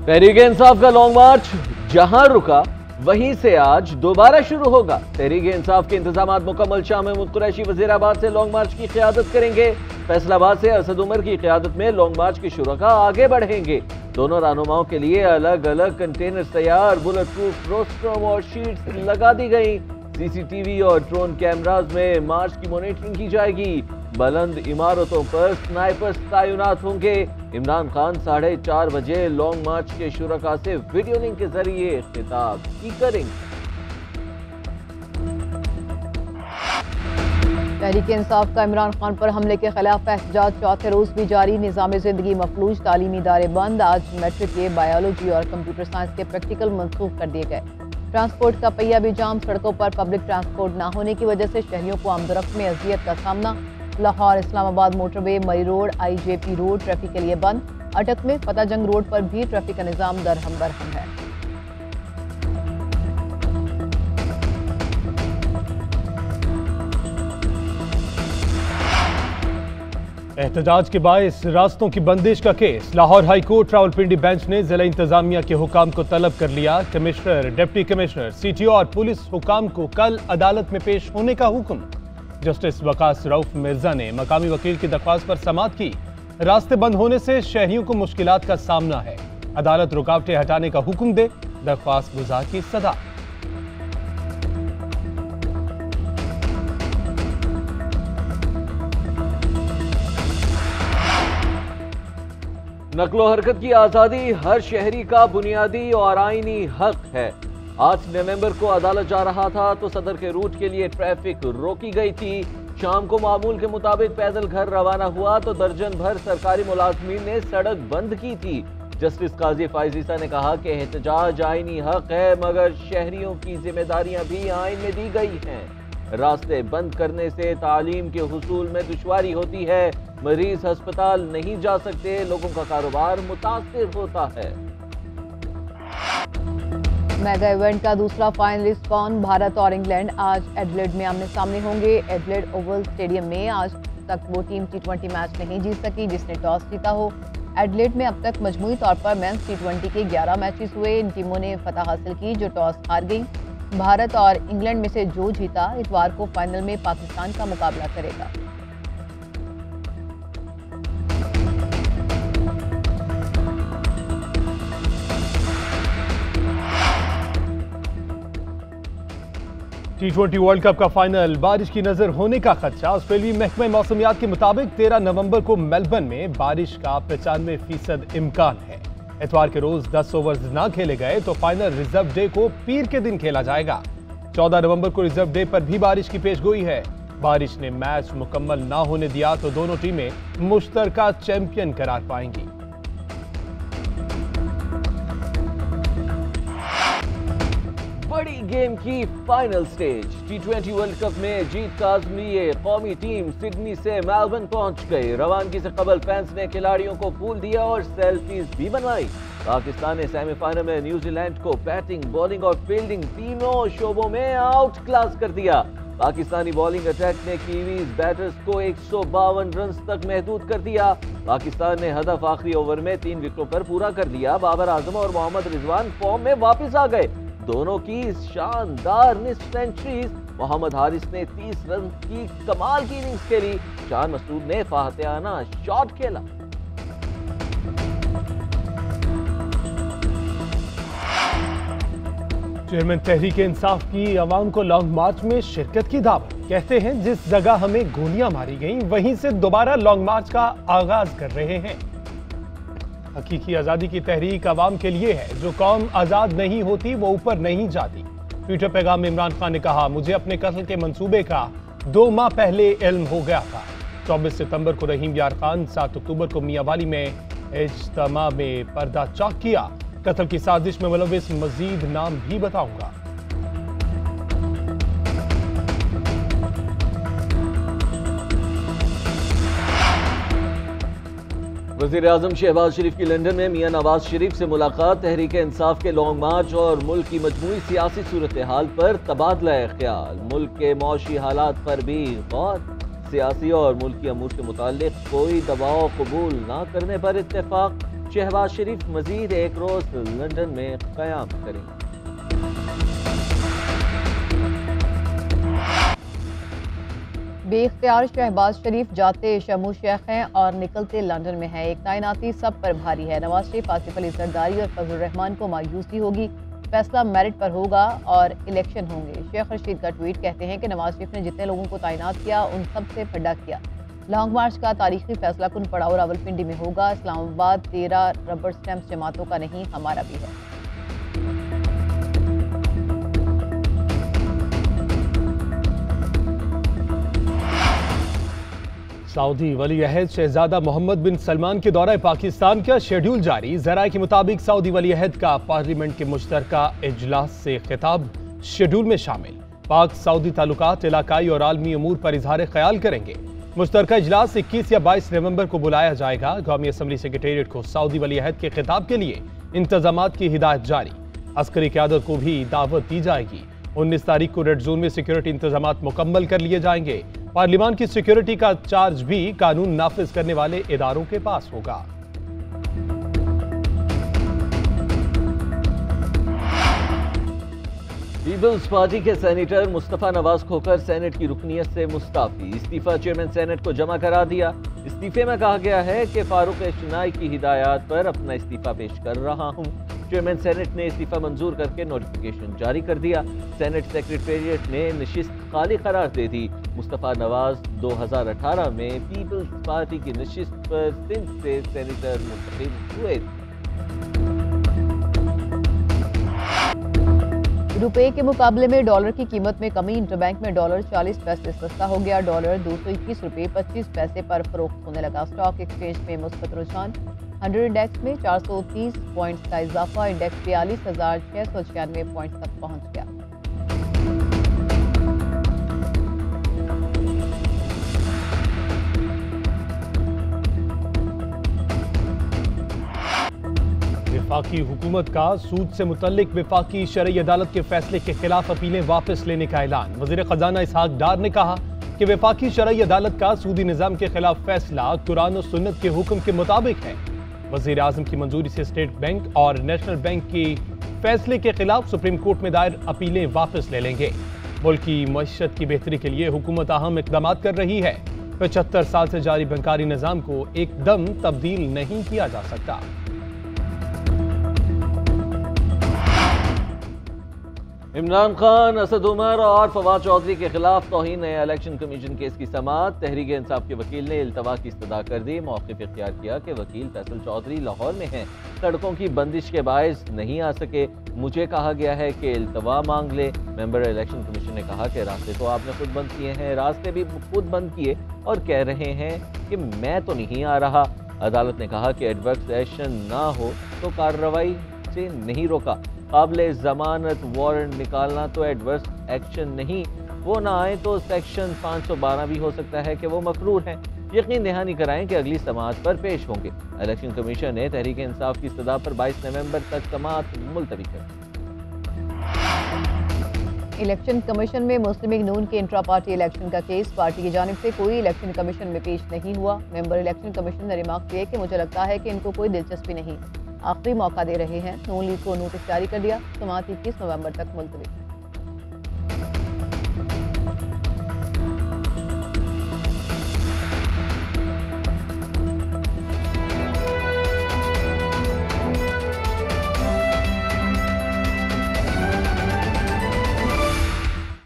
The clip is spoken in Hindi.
तहरीक इंसाफ का लॉन्ग मार्च जहां रुका वहीं से आज दोबारा शुरू होगा। तहरीक इंसाफ के इंतजामात मुकम्मल। शाह महमूद कुरैशी वजीराबाद से लॉन्ग मार्च की क़ियादत करेंगे। फैसलाबाद से असद उमर की क़ियादत में लॉन्ग मार्च के शुरका आगे बढ़ेंगे। दोनों रहनुमाओं के लिए अलग अलग कंटेनर तैयार, बुलेट प्रूफ रोस्ट्रम और शीट्स लगा दी गई। सीसीटीवी और ड्रोन कैमराज में मार्च की मॉनिटरिंग की जाएगी। बुलंद इमारतों पर स्नाइपर्स तैनात होंगे। इमरान खान 4:30 बजे लॉन्ग मार्च के शुरका से वीडियो लिंक के जरिए खिताब की करेंगे। तहरीक इंसाफ का इमरान खान पर हमले के खिलाफ एहतजाज चौथे रोज भी जारी। निज़ाम जिंदगी मफलूज, तालीमी इदारे बंद। आज मैट्रिक के बायोलॉजी और कंप्यूटर साइंस के प्रैक्टिकल मनसूख कर दिए गए। ट्रांसपोर्ट का पहिया भी जाम। सड़कों पर पब्लिक ट्रांसपोर्ट न होने की वजह से शहरियों को आमदरफ्त में अजियत का सामना। लाहौर इस्लामाबाद मोटरवे, मरी रोड, IJP रोड ट्रैफिक के लिए बंद। अटक में फतेह जंग रोड पर भी ट्रैफिक का निजाम दरहम बरहम है। एहतजाज के बायस रास्तों की बंदिश का case. Lahore high court Rawalpindi bench ने जिला इंतजामिया के हुकाम को तलब कर लिया। कमिश्नर, डिप्टी कमिश्नर, CTO और पुलिस हुकाम को कल अदालत में पेश होने का हुक्म। जस्टिस वकास रऊफ मिर्जा ने मकामी वकील की दरख्वास्त पर समाअत की। रास्ते बंद होने से शहरियों को मुश्किलात का सामना है। अदालत रुकावटें हटाने का हुक्म दे। दरख्वास्त गुजार की सदा। नकलो हरकत की आज़ादी हर शहरी का बुनियादी और आईनी हक है। 8 नवंबर को अदालत जा रहा था तो सदर के रूट के लिए ट्रैफिक रोकी गई थी। शाम को मामूल के मुताबिक पैदल घर रवाना हुआ तो दर्जन भर सरकारी मुलाजमीन ने सड़क बंद की थी। जस्टिस काजी फाइजीसा ने कहा कि एहतजाज आईनी हक है, मगर शहरियों की जिम्मेदारियां भी आइन में दी गई हैं। रास्ते बंद करने से तालीम के हुसूल में दुश्वारी होती है। मरीज अस्पताल नहीं जा सकते, लोगों का कारोबार मुतासिर होता है। मेगा इवेंट का दूसरा फाइनलिस्ट कौन? भारत और इंग्लैंड आज एडिलेड में आमने सामने होंगे। एडिलेड ओवल स्टेडियम में आज तक वो टीम T20 मैच नहीं जीत सकी जिसने टॉस जीता हो। एडिलेड में अब तक मजमूई तौर पर मेंस T20 के 11 मैचेस हुए। इन टीमों ने फतह हासिल की जो टॉस हार गई। भारत और इंग्लैंड में से जो जीता इतवार को फाइनल में पाकिस्तान का मुकाबला करेगा। T20 वर्ल्ड कप का फाइनल बारिश की नजर होने का खदशा। ऑस्ट्रेलियाई महकमे मौसमियात के मुताबिक 13 नवंबर को मेलबर्न में बारिश का 95% इम्कान है। इतवार के रोज 10 ओवर्स ना खेले गए तो फाइनल रिजर्व डे को पीर के दिन खेला जाएगा। 14 नवंबर को रिजर्व डे पर भी बारिश की पेशगोई है। बारिश ने मैच मुकम्मल ना होने दिया तो दोनों टीमें मुश्तरका चैंपियन करार पाएंगी। बड़ी गेम की final stage. T20 world cup में जीत का लिए कौमी टीम सिडनी से मेलबर्न पहुंच गई। रवानगी से कबल फैंस ने खिलाड़ियों को फूल दिया और सेल्फीज भी बनवाई। पाकिस्तान ने सेमीफाइनल में न्यूजीलैंड को बैटिंग, बॉलिंग और फील्डिंग तीनों शोबों में आउट क्लास कर दिया। पाकिस्तानी बॉलिंग अटैक ने कीवीज बैटर्स को 152 रन तक महदूद कर दिया। पाकिस्तान ने हदफ आखिरी ओवर में 3 विकेटों पर पूरा कर लिया। बाबर आजम और मोहम्मद रिजवान फॉर्म में वापस आ गए। दोनों की शानदार निस्फ सेंचुरीज। मोहम्मद हारिस ने 30 रन की कमाल की इनिंग्स खेली। शान मसूद ने फातिहाना शॉट खेला। चेयरमैन तहरीक इंसाफ की अवाम को लॉन्ग मार्च में शिरकत की दावत। कहते हैं जिस जगह हमें गोलियां मारी गईं वहीं से दोबारा लॉन्ग मार्च का आगाज कर रहे हैं। हकीकी आजादी की तहरीक अवाम के लिए है। जो कौम आजाद नहीं होती वो ऊपर नहीं जाती। ट्विटर पैगाम में इमरान खान ने कहा, मुझे अपने कत्ल के मंसूबे का 2 माह पहले इल्म हो गया था। 24 सितंबर को रहीम यार खान, 7 अक्टूबर को मियांवाली में इज्तिमा में पर्दा चाक किया। कत्ल की साजिश में मुलविस मजीद नाम भी बताऊंगा। वज़ीर आज़म शहबाज शरीफ की लंदन में मियां नवाज शरीफ से मुलाकात। तहरीक इंसाफ के लॉन्ग मार्च और मुल्क की मजमूई सियासी सूरत हाल पर तबादला ख्याल। मुल्क के मौशी हालात पर भी गौर। सियासी और मुल्की अमूर के मुताल्लिक कोई दबाव कबूल न करने पर इत्तेफाक। शहबाज शरीफ मजीद एक रोज लंदन में क़याम करेंगे। बेख्तियार शहबाज शरीफ जाते शमू शेख हैं और निकलते लंदन में हैं। एक तैनाती सब पर भारी है। नवाज शरीफ, आसिफ अली जरदारी और फजल रहमान को मायूसी होगी। फैसला मेरिट पर होगा और इलेक्शन होंगे। शेख रशीद का ट्वीट कहते हैं कि नवाज शरीफ ने जितने लोगों को तैनात किया उन सब से फड्डा किया। लॉन्ग मार्च का तारीखी फैसला कुन पड़ाव रावलपिंडी में होगा। इस्लामाबाद 13 रबर स्टैम्प जमातों का नहीं, हमारा भी है। सऊदी वली अहद शहजादा मोहम्मद बिन सलमान के दौरे पाकिस्तान का शेड्यूल जारी। ज़राए के मुताबिक सऊदी वली अहद का पार्लियामेंट के मुश्तरका इजलास से खिताब शेड्यूल में शामिल। पाक सऊदी ताल्लुकात, इलाकाई और आलमी अमूर पर इजहार ख्याल करेंगे। मुश्तरका इजलास 21 या 22 नवंबर को बुलाया जाएगा। कौमी असम्बली सेक्रेटेरिएट को सऊदी वली अहद के खिताब के लिए इंतजामात की हिदायत जारी। अस्करी क़यादत को भी दावत दी जाएगी। 19 तारीख को रेड जोन में सिक्योरिटी इंतजामात मुकम्मल कर लिए जाएंगे। पार्लियामान की सिक्योरिटी का चार्ज भी कानून नाफिज करने वाले इदारों के पास होगा। पीपल्स पार्टी के सेनेटर मुस्तफा नवाज खोखर सेनेट की रुकनियत से मुस्ताफी। इस्तीफा चेयरमैन सेनेट को जमा करा दिया। इस्तीफे में कहा गया है कि फारूक शनाई की हिदायत पर अपना इस्तीफा पेश कर रहा हूं। चेयरमैन सेनेट ने इस्तीफा मंजूर करके नोटिफिकेशन जारी कर दिया। सेनेट सेक्रेटेरिएट ने नशिस्त खाली करार दे दी। मुस्तफा नवाज 2018 में पीपल्स पार्टी की नशिस्त पर सिंध से सेनेटर मुंतखब हुए। रुपए के मुकाबले में डॉलर की कीमत में कमी। इंटरबैंक में डॉलर 40 पैसे सस्ता हो गया। डॉलर 221 रुपये 25 पैसे पर फरोख्त होने लगा। स्टॉक एक्सचेंज में मुस्बत रुझान। 100 इंडेक्स में 430 पॉइंट्स का इजाफा। इंडेक्स 42,696 पॉइंट्स तक पहुंच गया। वफाकी हुकूमत का सूद से मुतल्लिक वफाकी शरई अदालत के फैसले के खिलाफ अपीलें वापस लेने का ऐलान। वज़ीर खजाना इसहाक डार ने कहा कि वफाकी शरई अदालत का सूदी निज़ाम के खिलाफ फैसला कुरान और सुन्नत के हुक्म के मुताबिक है। वज़ीर आज़म की मंजूरी से स्टेट बैंक और नेशनल बैंक की फैसले के खिलाफ सुप्रीम कोर्ट में दायर अपीलें वापस ले लेंगे। मुल्क की मईशत की बेहतरी के लिए हुकूमत अहम इक़दाम कर रही है। 75 साल से जारी बैंकारी निज़ाम को एकदम तब्दील नहीं किया जा सकता। इमरान खान, असद उमर और फवाद चौधरी के खिलाफ तौहीन इलेक्शन कमीशन केस की समाअत। तहरीक इंसाफ के वकील ने इल्तवा की इस्तदा कर दी। मौक़िफ़ इख्तियार किया कि वकील फैसल चौधरी लाहौर में हैं, सड़कों की बंदिश के बायस नहीं आ सके। मुझे कहा गया है कि इल्तवा मांग ले। मेंबर इलेक्शन कमीशन ने कहा कि रास्ते तो आपने खुद बंद किए हैं, रास्ते भी खुद बंद किए और कह रहे हैं कि मैं तो नहीं आ रहा। अदालत ने कहा कि एडवर्स सेशन ना हो तो कार्रवाई से नहीं रोका। काबिल जमानत वारंट निकालना तो एडवर्स एक्शन नहीं, वो ना आए तो सेक्शन 512 भी हो सकता है कि वो मकरूर हैं। यकीन दहानी कराएं कि अगली समाअत पर पेश होंगे। इलेक्शन कमीशन ने तहरीक इंसाफ की इस्तदा पर 22 नवंबर तक समाअत मुलतवी कर दी। इलेक्शन कमीशन में मुस्लिम लीग नून के इंट्रा पार्टी इलेक्शन का केस। पार्टी की जानिब से कोई इलेक्शन कमीशन में पेश नहीं हुआ। मेंबर इलेक्शन कमीशन ने रिमार्क किए कि मुझे लगता है कि इनको कोई दिलचस्पी नहीं, आखिरी मौका दे रहे हैं। नून लीग को नोटिस जारी कर दिया। समाअत 21 नवंबर तक मुलतवी।